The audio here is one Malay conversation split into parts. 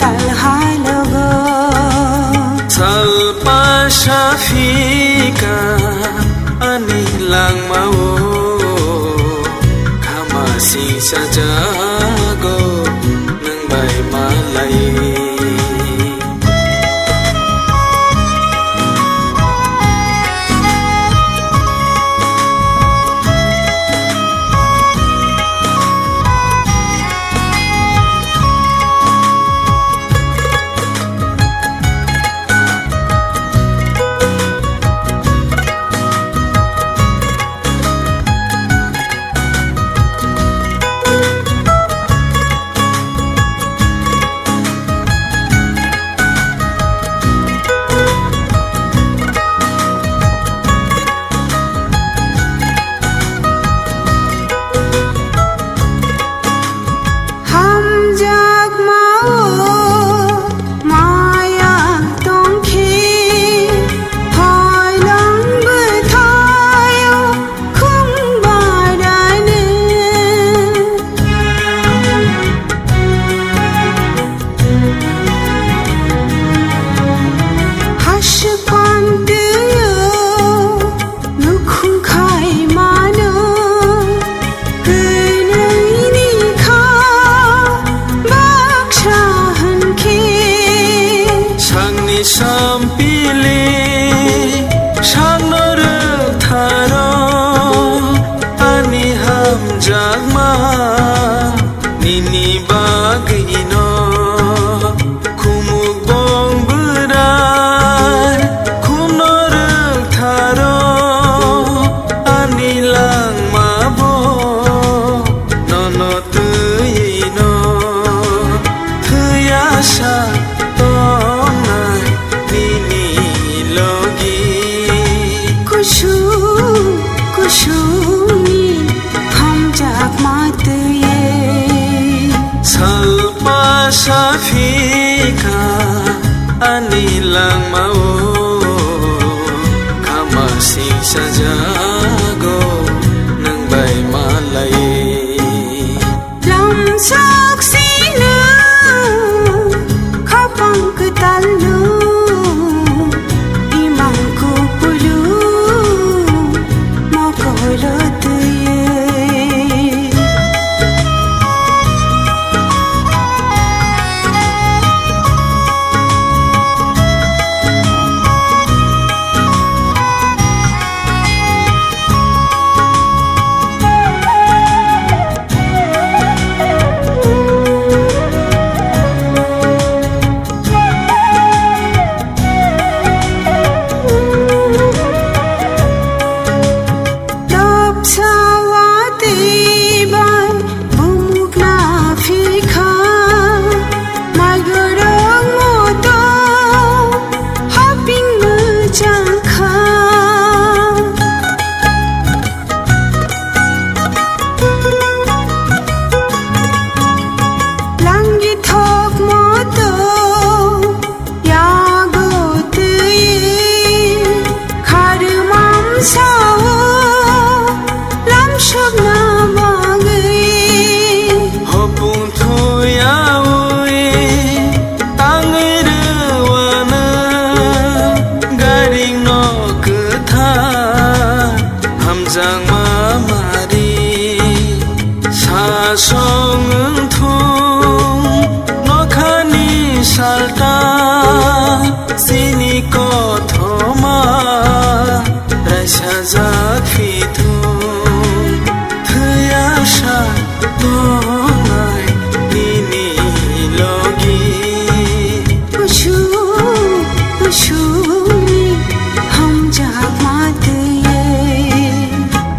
talhalogo Salpa Shafika ani lang mau Kamasi sajago nang bay malay Sampili Shanore tharo ani hamjagma nini bagino kumuk bong berai kunore tharo ani lang mabo nono tuyino tuyasa Salpa Shafika ani lang mau Kamasi sajago nang bay malay Lam saksina kapang ketalo imang kupulu makolot Hamjang mamari sasong thung nokhani salta sini ko thoma rasha zakhi thung thuyasha tongai nini logi pushu pushu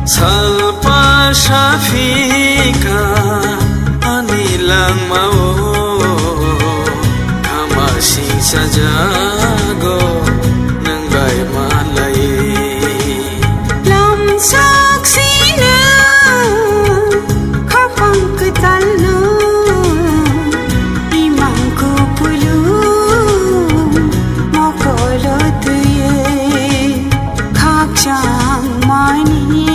Salpa Shafika ani lang mau Kamasi sajago nang bay malay Lam saksina kapang ketalo imang kupulu makolot khakchang mani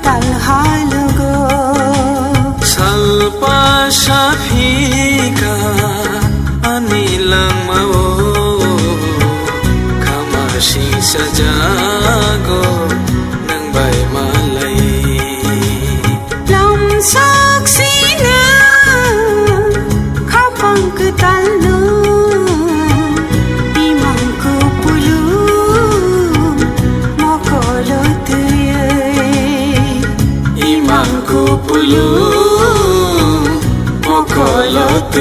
Talhalogo pa Shafika anilang mao kamasi sajago nang bay malay lam saksi na kapang ketalno imang kupulu mokolot imang kupulu mokolot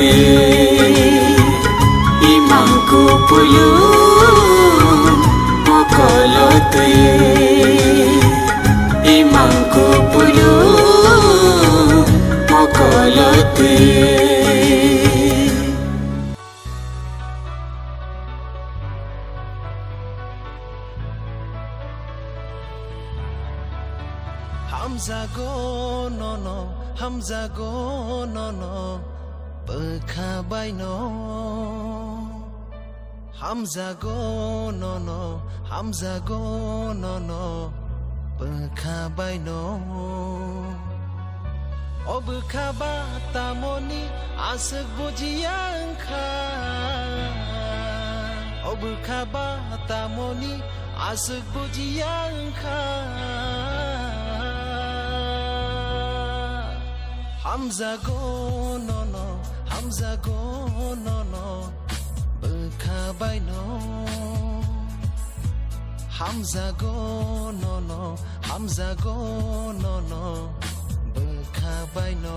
imang kupulu mokolot imang kupulu mokolot Hamza go no no, Hamza go no no, bekhabai no. Hamza go no no, Hamza go no no, bekhabai no. O bekhaba tamoni asek bojiang kha. O bekhaba tamoni asek bojiang kha. Hamza go no no, Hamza go no no, bekhabai no. Hamza go no no, Hamza go no no, bekhabai no.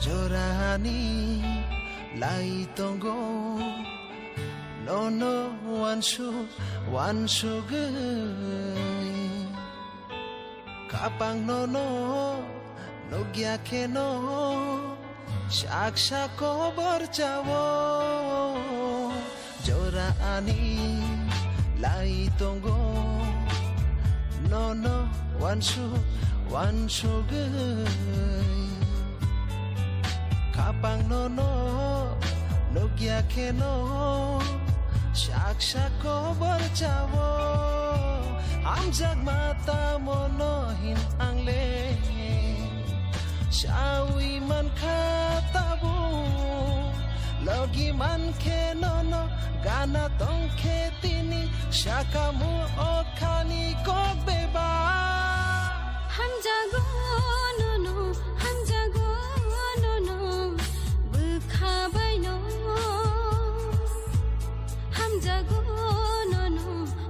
Jorani lai tongo no no one shu gai kapang no no gya ke no shaksha ko barchawo Jorani lai tongo no one shu gai kapang no gya ke no shaksha ko barchawo hamjag mata mono hin angle shawi man khatabu logi man ke no gana tong ke tini shakamu okhani ko beba Hamza go no Hamza go bekhabai no Hamza go no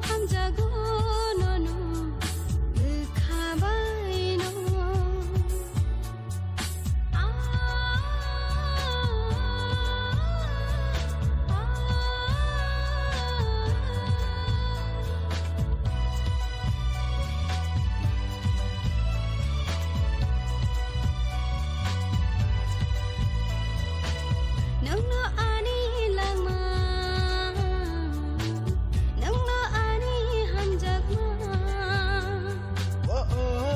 Hamza go no bekhabai no Nang no ani langma Nang no ani hamjag ma oh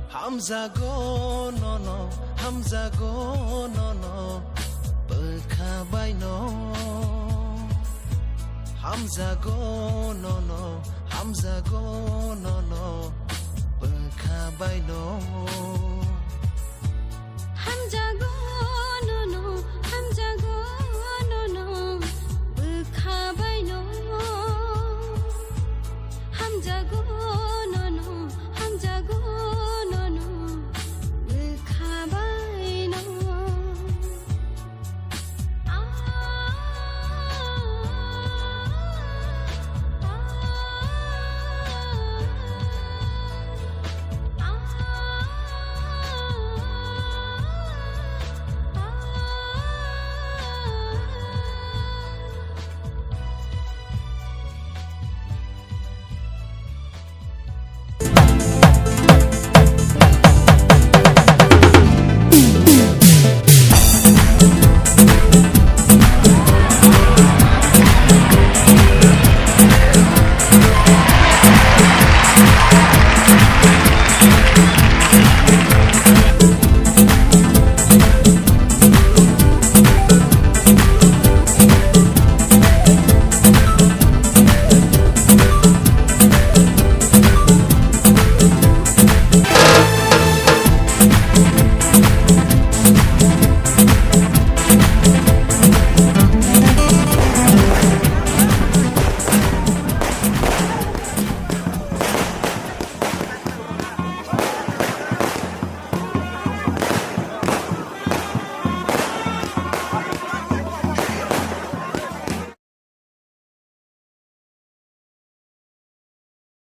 Hamza go no Hamza go no bekhabai no Hamza go no Hamza go no bekhabai no